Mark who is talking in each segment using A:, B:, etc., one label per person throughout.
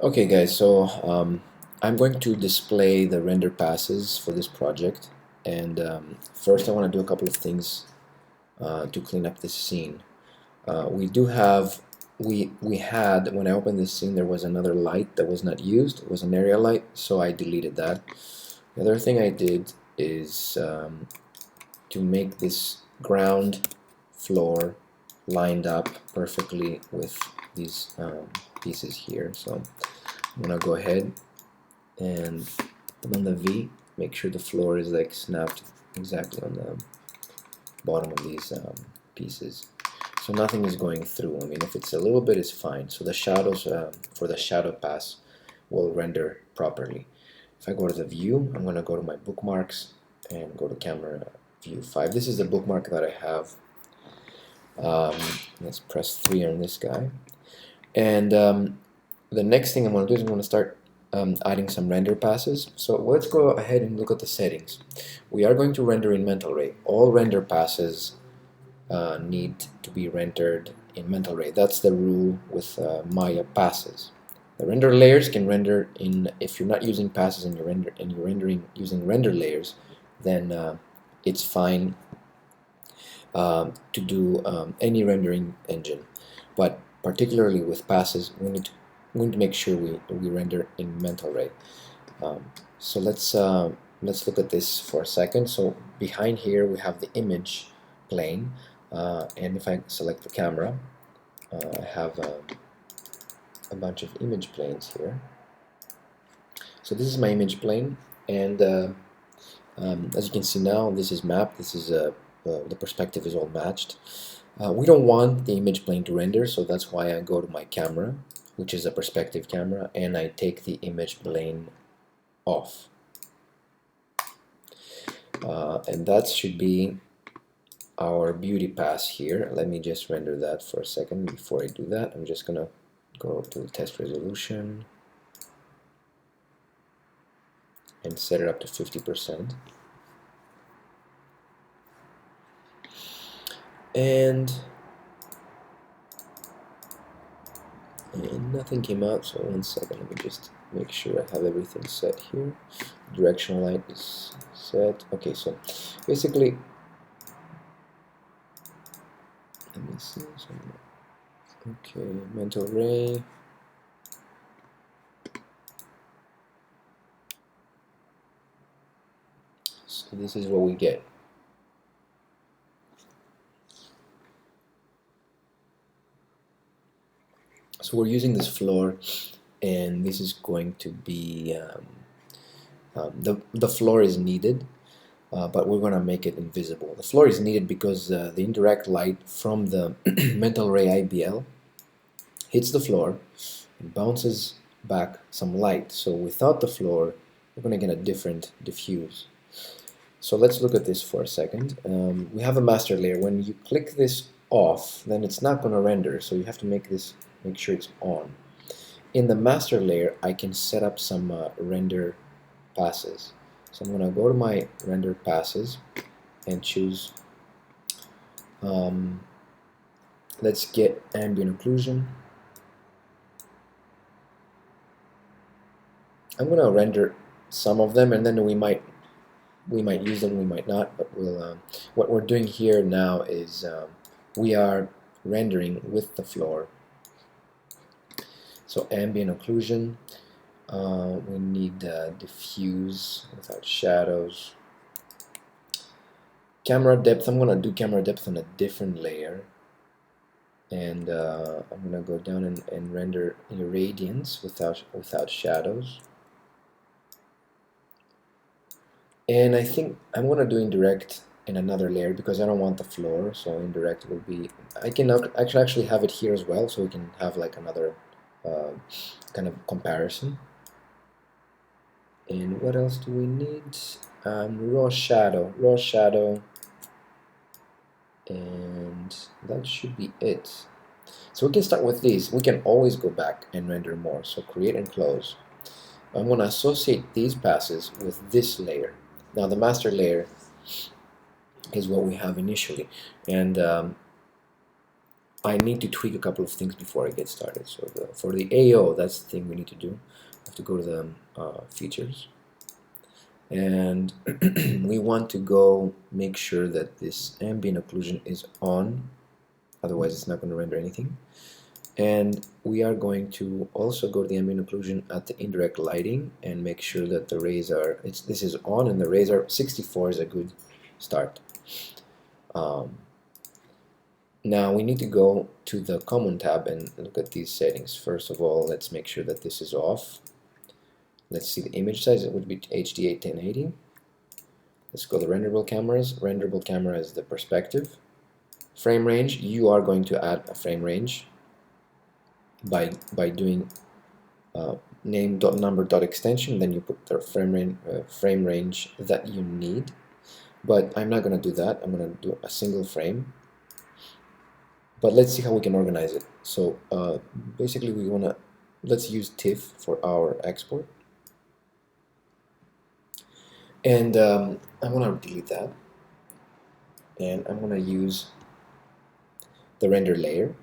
A: Okay guys, so I'm going to display the render passes for this project, and first I want to do a couple of things to clean up this scene. We do have we had, when I opened this scene, there was another light that was not used. It was an area light, so I deleted that. The other thing I did is to make this ground floor lined up perfectly with these pieces here. So I'm gonna go ahead and put on the V, make sure the floor is like snapped exactly on the bottom of these pieces, so nothing is going through. I mean, if it's a little bit, it's fine. So the shadows for the shadow pass will render properly. If I go to the view, I'm going to go to my bookmarks and go to camera view 5. This is the bookmark that I have. Let's press 3 on this guy, and the next thing I'm going to do is I'm going to start adding some render passes. So let's go ahead and look at the settings. We are going to render in Mental Ray. All render passes need to be rendered in Mental Ray. That's the rule with Maya passes. The render layers can render in, if you're not using passes and you're rendering using render layers, then it's fine to do any rendering engine. But particularly with passes, we need to make sure we render in Mental Ray. So let's look at this for a second. So behind here we have the image plane, and if I select the camera, I have a bunch of image planes here. So this is my image plane, and as you can see now, this is mapped. This is the perspective is all matched. We don't want the image plane to render, so that's why I go to my camera, which is a perspective camera, and I take the image plane off. And that should be our beauty pass here. Let me just render that for a second. Before I do that, I'm just gonna go to the test resolution and set it up to 50%. And nothing came out, so 1 second, let me just make sure I have everything set here. Directional light is set. Okay, so basically, let me see. Okay, Mental Ray. So this is what we get. So we're using this floor, and this is going to be the floor is needed, but we're going to make it invisible. The floor is needed because the indirect light from the Mental Ray IBL hits the floor and bounces back some light. So without the floor, we're going to get a different diffuse. So let's look at this for a second. We have a master layer. When you click this off, then it's not going to render, so you have to make sure it's on. In the master layer, I can set up some render passes. So I'm going to go to my render passes and choose, let's get ambient occlusion. I'm going to render some of them, and then we might use them, we might not, but we'll, what we're doing here now is we are rendering with the floor. So ambient occlusion, we need diffuse without shadows. Camera depth, I'm going to do camera depth on a different layer, and I'm going to go down and render irradiance without shadows. And I think I'm going to do indirect in another layer because I don't want the floor, so indirect will be, I can actually have it here as well, so we can have like another kind of comparison. And what else do we need? Raw shadow, and that should be it. So we can start with these. We can always go back and render more. So create and close. I'm going to associate these passes with this layer. Now the master layer is what we have initially, and I need to tweak a couple of things before I get started. So for the AO, that's the thing we need to do. I have to go to the features, and we want to go make sure that this ambient occlusion is on, otherwise it's not going to render anything. And we are going to also go to the ambient occlusion at the indirect lighting and make sure that the rays are, this is on and the rays are 64 is a good start. Now we need to go to the common tab and look at these settings. First of all, let's make sure that this is off. Let's see the image size. It would be HD 1080. Let's go to renderable cameras. Renderable camera is the perspective. Frame range, you are going to add a frame range by doing name.number.extension, then you put the frame range that you need. But I'm not going to do that. I'm going to do a single frame. But let's see how we can organize it. So basically let's use TIFF for our export. And I'm going to delete that. And I'm going to use the render layer.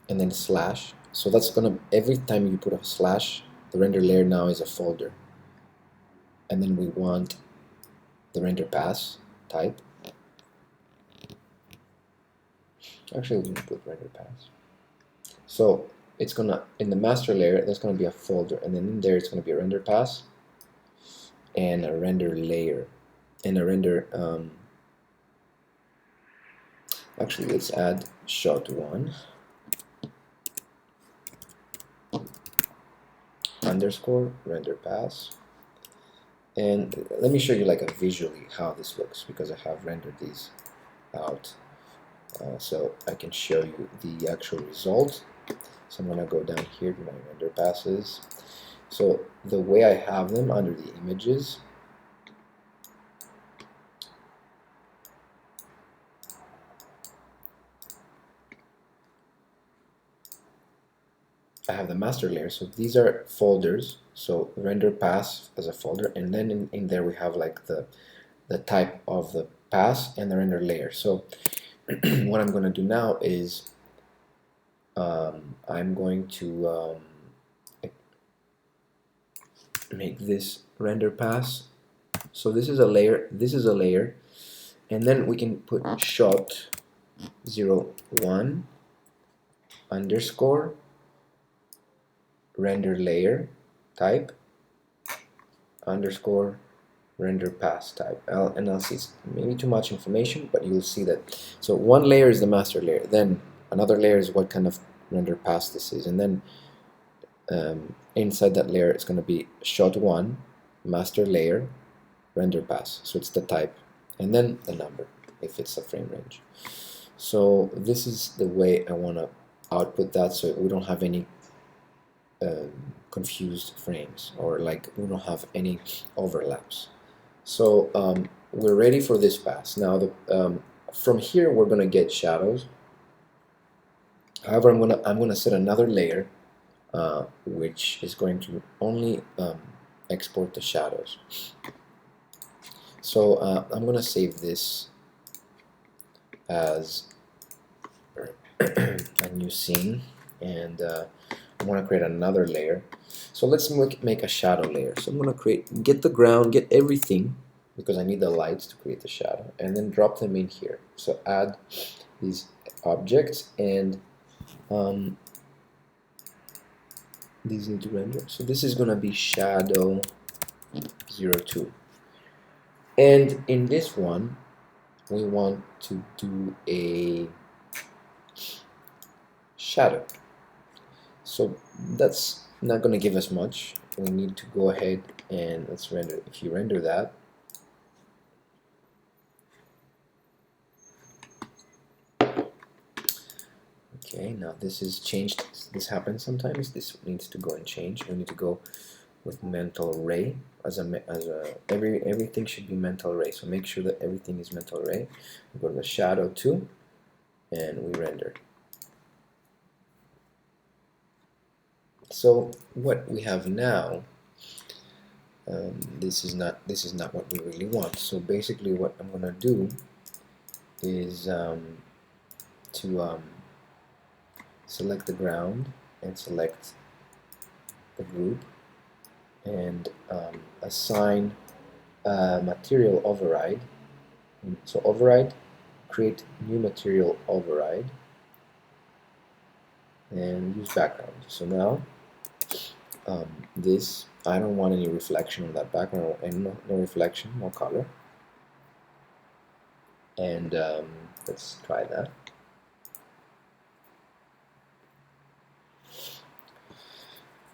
A: And then slash. So that's going to, every time you put a slash, the render layer now is a folder. And then we want the render pass type. Actually, we can put render pass. So it's gonna, in the master layer, there's gonna be a folder, and then in there it's gonna be a render pass and a render layer and a render. Actually, let's add shot1 underscore render pass. And let me show you like a visually how this looks, because I have rendered these out. So I can show you the actual result. So I'm going to go down here to my render passes. So the way I have them under the images, I have the master layer. So these are folders. So render pass as a folder, and then in there we have like the type of the pass and the render layer. So what I'm going to do now is I'm going to make this render pass. So this is a layer, and then we can put shot 01 underscore render layer type underscore render pass type. And I'll see, it's maybe too much information, but you'll see that. So one layer is the master layer, then another layer is what kind of render pass this is, and then inside that layer it's going to be shot1 master layer render pass. So it's the type, and then the number if it's a frame range. So this is the way I want to output that, so we don't have any confused frames, or like we don't have any overlaps. So we're ready for this pass. Now from here we're going to get shadows. However, I'm gonna set another layer which is going to only export the shadows. So I'm gonna save this as a new scene, and I want to create another layer. So let's make a shadow layer. So I'm going to get the ground, get everything, because I need the lights to create the shadow, and then drop them in here. So add these objects, and these need to render. So this is going to be shadow 02. And in this one, we want to do a shadow. So that's not going to give us much. We need to go ahead and let's render. If you render that, okay, now this is changed. This happens sometimes. This needs to go and change. We need to go with mental ray everything should be mental ray. So make sure that everything is mental ray. We go to the shadow 2 and we render. So what we have now, this is not what we really want. So basically what I'm gonna do is to select the ground and select the group and assign a material override. So override, create new material override, and use background. So now this, I don't want any reflection on that background, and no reflection, no color. And let's try that.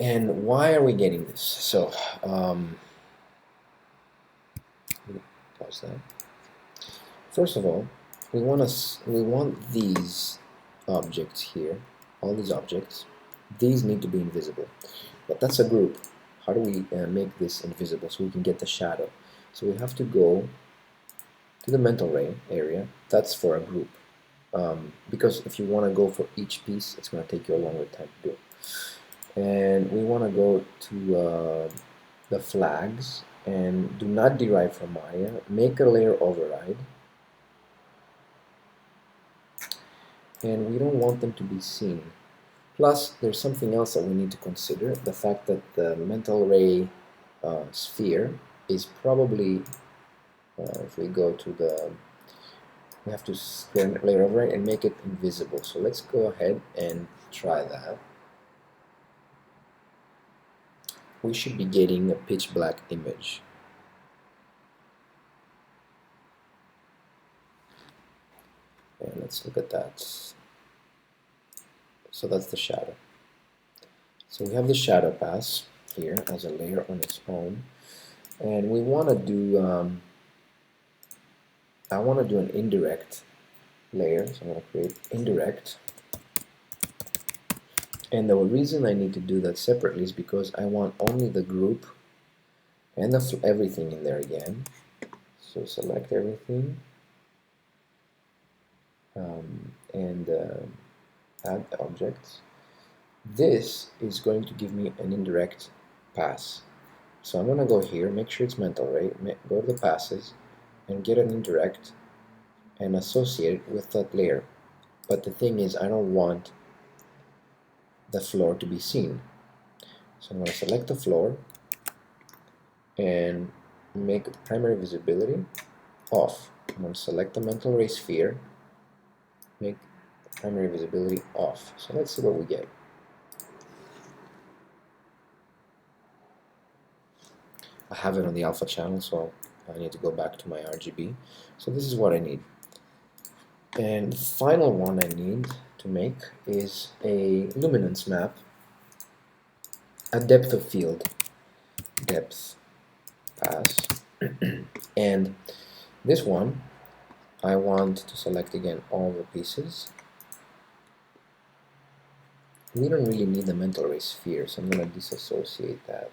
A: And why are we getting this? So pause that. First of all, we want these objects here, all these objects. These need to be invisible, but that's a group. How do we make this invisible so we can get the shadow? So we have to go to the mental ray area. That's for a group, because if you want to go for each piece, it's going to take you a longer time to do. And we want to go to the flags and do not derive from Maya. Make a layer override. And we don't want them to be seen. Plus, there's something else that we need to consider, the fact that the mental ray sphere is probably, if we go to the, we have to create a layer override and make it invisible. So let's go ahead and try that. We should be getting a pitch black image. And let's look at that. So that's the shadow. So we have the shadow pass here as a layer on its own, and we want to do I want to do an indirect layer, so I'm going to create indirect. And the reason I need to do that separately is because I want only the group and everything in there again. So select everything and add objects. This is going to give me an indirect pass. So I'm going to go here, make sure it's mental ray, go to the passes, and get an indirect and associate it with that layer. But the thing is, I don't want the floor to be seen. So I'm going to select the floor and make the primary visibility off. I'm going to select the mental ray sphere, make the primary visibility off. So let's see what we get. I have it on the alpha channel, so I need to go back to my RGB. So this is what I need. And the final one I need to make is a luminance map, a depth of field, depth pass. And this one, I want to select again all the pieces. We don't really need the mental ray sphere, so I'm going to disassociate that.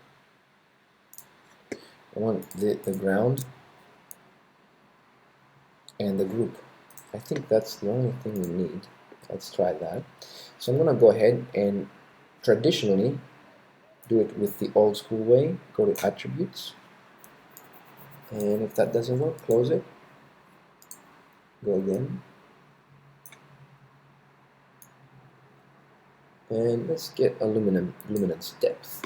A: I want the ground and the group. I think that's the only thing we need. Let's try that. So I'm going to go ahead and traditionally do it with the old school way. Go to attributes, and if that doesn't work, close it, go again, and let's get a luminance depth.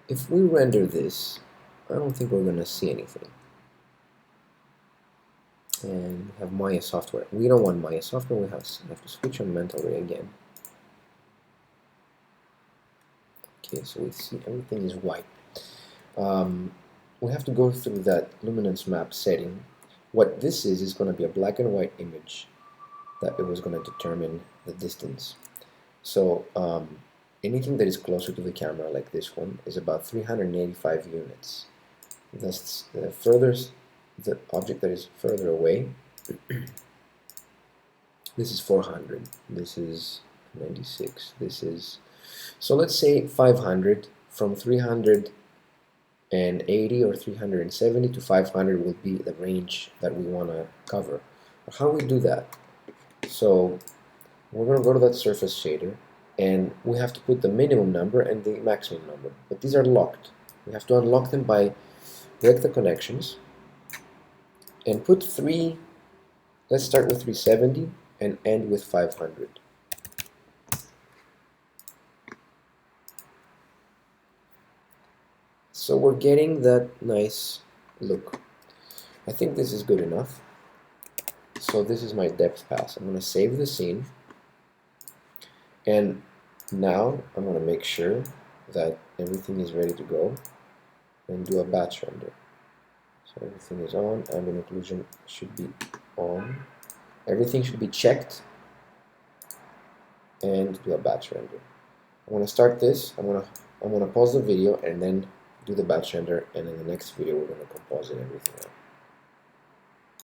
A: If we render this, I don't think we're going to see anything. And we have Maya software. We don't want Maya software, we have to switch on mental ray again. Okay, so we see everything is white. We have to go through that luminance map setting. What this is going to be a black and white image that it was going to determine the distance. So anything that is closer to the camera, like this one, is about 385 units. That's the furthest, the object that is further away. This is 400. This is 96. This is, so let's say 500. From 380 or 370 to 500 will be the range that we want to cover. How do we do that? So we're going to go to that surface shader, and we have to put the minimum number and the maximum number. But these are locked. We have to unlock them by break the connections and put 3. Let's start with 370 and end with 500. So we're getting that nice look. I think this is good enough. So this is my depth pass. I'm going to save the scene, and now I'm going to make sure that everything is ready to go and do a batch render. So everything is on, ambient occlusion should be on, everything should be checked, and do a batch render. I'm going to start this, I'm going to pause the video and then do the batch render, and in the next video we're going to composite everything out.